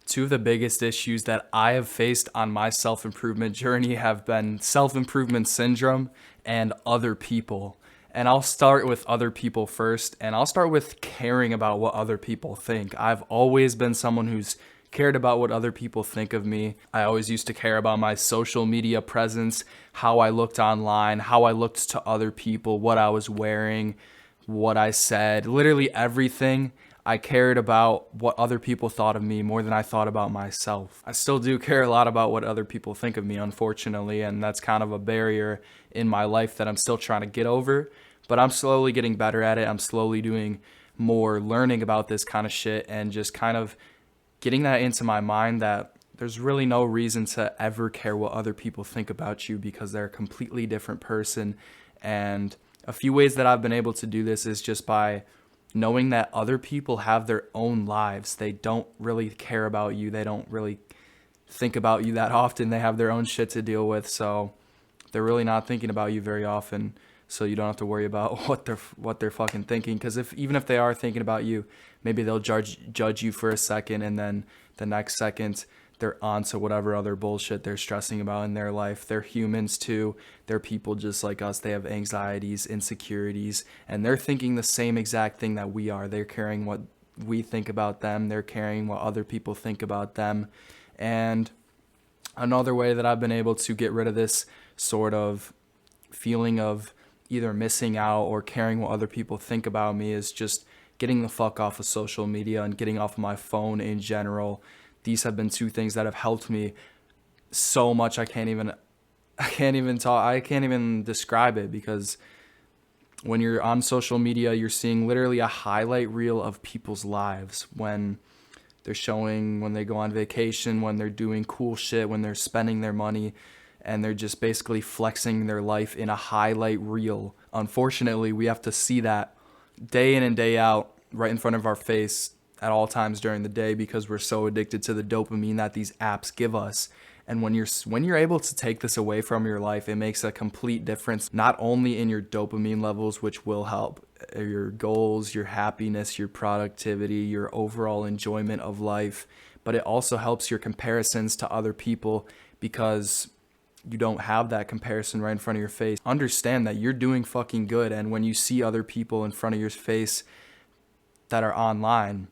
Two of the biggest issues that I have faced on my self-improvement journey have been self-improvement syndrome and other people. And I'll start with other people first, and I'll start with caring about what other people think. I've always been someone who's cared about what other people think of me. I always used to care about my social media presence, how I looked online, how I looked to other people, what I was wearing, what I said, literally everything. I cared about what other people thought of me more than I thought about myself. I still do care a lot about what other people think of me, unfortunately, and that's kind of a barrier in my life that I'm still trying to get over, but I'm slowly getting better at it. I'm slowly doing more learning about this kind of shit and just kind of getting that into my mind that there's really no reason to ever care what other people think about you because they're a completely different person. And a few ways that I've been able to do this is just by knowing that other people have their own lives. They don't really care about you. They don't really think about you that often. They have their own shit to deal with. So they're really not thinking about you very often. So you don't have to worry about what they're fucking thinking. Because even if they are thinking about you, maybe they'll judge you for a second, and then the next second they're on to whatever other bullshit they're stressing about in their life. They're humans too. They're people just like us. They have anxieties, insecurities, and they're thinking the same exact thing that we are. They're caring what we think about them. They're caring what other people think about them. And another way that I've been able to get rid of this sort of feeling of either missing out or caring what other people think about me is just getting the fuck off of social media and getting off of my phone in general. These have been two things that have helped me so much. I can't even describe it, because when you're on social media, you're seeing literally a highlight reel of people's lives when they're showing when they go on vacation, when they're doing cool shit, when they're spending their money, and they're just basically flexing their life in a highlight reel. Unfortunately, we have to see that day in and day out right in front of our face at all times during the day because we're so addicted to the dopamine that these apps give us. And when you're able to take this away from your life, it makes a complete difference, not only in your dopamine levels, which will help your goals, your happiness, your productivity, your overall enjoyment of life, but it also helps your comparisons to other people because you don't have that comparison right in front of your face. Understand that you're doing fucking good, and when you see other people in front of your face that are online,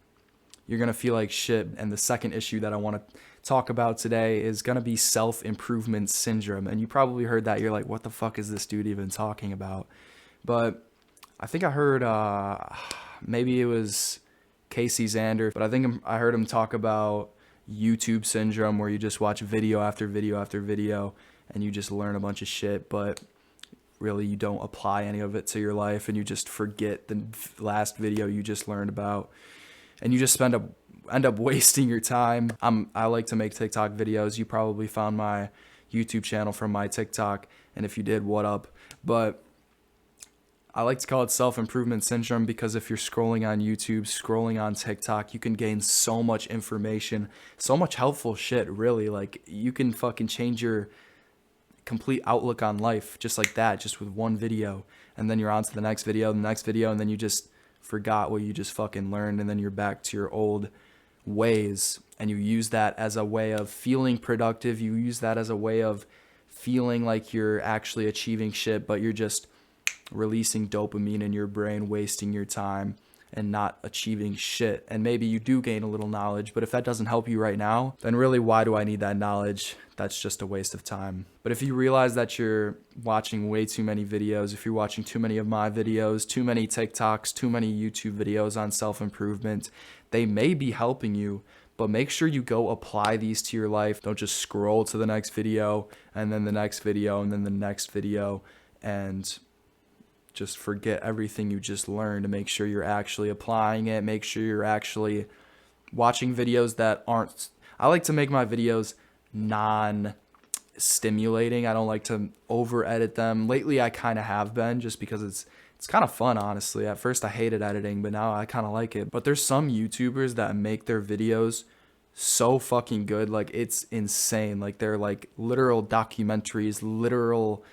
you're going to feel like shit. And the second issue that I want to talk about today is going to be self-improvement syndrome. And you probably heard that. You're like, what the fuck is this dude even talking about? But I think I heard, maybe it was Casey Zander, but I think I heard him talk about YouTube syndrome, where you just watch video after video after video and you just learn a bunch of shit, but really you don't apply any of it to your life, and you just forget the last video you just learned about, and you just end up wasting your time. I like to make TikTok videos. You probably found my YouTube channel from my TikTok, and if you did, what up? But I like to call it self-improvement syndrome because if you're scrolling on YouTube, scrolling on TikTok, you can gain so much information, so much helpful shit, really. Like, you can fucking change your complete outlook on life just like that, just with one video. And then you're on to the next video, and then you just forgot what you just fucking learned, and then you're back to your old ways, and you use that as a way of feeling productive. You use that as a way of feeling like you're actually achieving shit, but you're just releasing dopamine in your brain, wasting your time and not achieving shit. And maybe you do gain a little knowledge, but if that doesn't help you right now, then really, why do I need that knowledge? That's just a waste of time. But if you realize that you're watching way too many videos, if you're watching too many of my videos, too many TikToks, too many YouTube videos on self-improvement, they may be helping you, but make sure you go apply these to your life. Don't just scroll to the next video and then the next video and then the next video and just forget everything you just learned. To make sure you're actually applying it. Make sure you're actually watching videos that aren't... I like to make my videos non-stimulating. I don't like to over-edit them. Lately, I kind of have been, just because it's kind of fun, honestly. At first, I hated editing, but now I kind of like it. But there's some YouTubers that make their videos so fucking good. Like, it's insane. Like, they're like literal documentaries, literal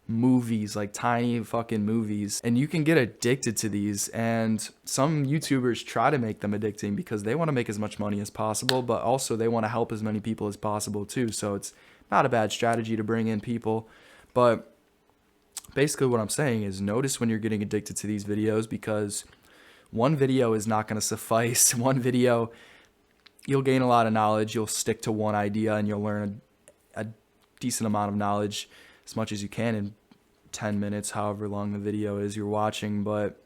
movies, like tiny fucking movies. And you can get addicted to these. And some YouTubers try to make them addicting because they want to make as much money as possible, but also they want to help as many people as possible too. So it's not a bad strategy to bring in people. But basically what I'm saying is notice when you're getting addicted to these videos, because one video is not going to suffice. One video, you'll gain a lot of knowledge. You'll stick to one idea and you'll learn a decent amount of knowledge, as much as you can in 10 minutes, however long the video is you're watching. But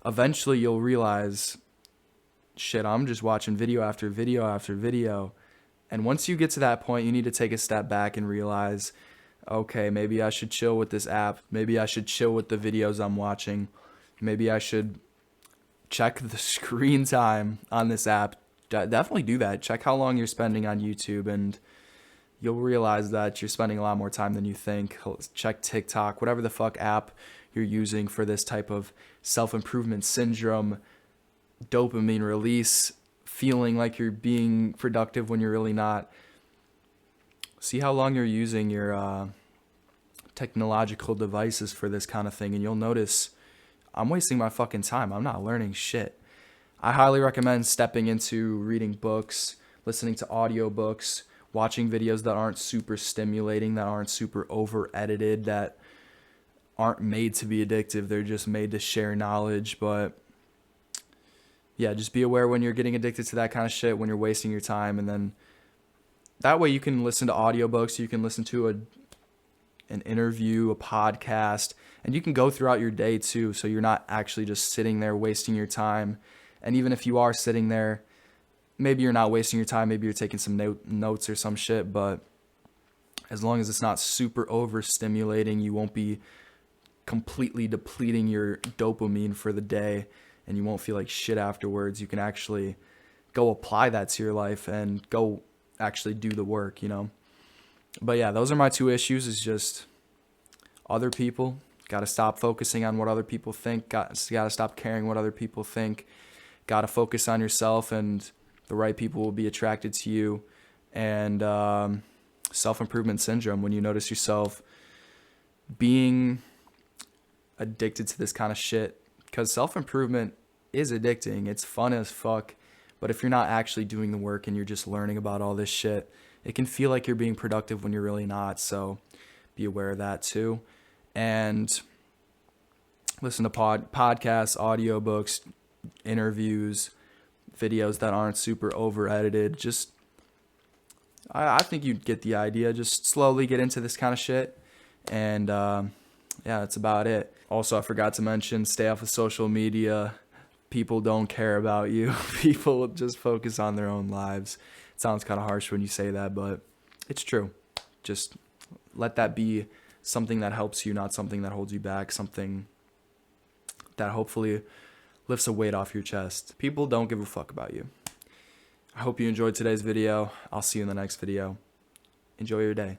eventually you'll realize, shit, I'm just watching video after video after video. And once you get to that point, you need to take a step back and realize, okay, maybe I should chill with this app. Maybe I should chill with the videos I'm watching. Maybe I should check the screen time on this app. Definitely do that. Check how long you're spending on YouTube, and you'll realize that you're spending a lot more time than you think. Check TikTok, whatever the fuck app you're using for this type of self-improvement syndrome, dopamine release, feeling like you're being productive when you're really not. See how long you're using your technological devices for this kind of thing, and you'll notice I'm wasting my fucking time. I'm not learning shit. I highly recommend stepping into reading books, listening to audiobooks, watching videos that aren't super stimulating, that aren't super over edited, that aren't made to be addictive. They're just made to share knowledge. But yeah, just be aware when you're getting addicted to that kind of shit, when you're wasting your time. And then that way you can listen to audiobooks, you can listen to an interview, a podcast, and you can go throughout your day too. So you're not actually just sitting there wasting your time. And even if you are sitting there, maybe you're not wasting your time, maybe you're taking some notes or some shit, but as long as it's not super overstimulating, you won't be completely depleting your dopamine for the day and you won't feel like shit afterwards. You can actually go apply that to your life and go actually do the work, you know? But yeah, those are my two issues, is just other people. Got to stop focusing on what other people think. Got to stop caring what other people think. Got to focus on yourself, and the right people will be attracted to you. And self-improvement syndrome, when you notice yourself being addicted to this kind of shit, because self-improvement is addicting. It's fun as fuck. But if you're not actually doing the work and you're just learning about all this shit, it can feel like you're being productive when you're really not. So be aware of that too. And listen to podcasts, audiobooks, interviews, videos that aren't super over edited. Just, I think you'd get the idea. Just slowly get into this kind of shit. And yeah, that's about it. Also, I forgot to mention, stay off of social media. People don't care about you. People just focus on their own lives. It sounds kind of harsh when you say that, but it's true. Just let that be something that helps you, not something that holds you back, something that hopefully lifts a weight off your chest. People don't give a fuck about you. I hope you enjoyed today's video. I'll see you in the next video. Enjoy your day.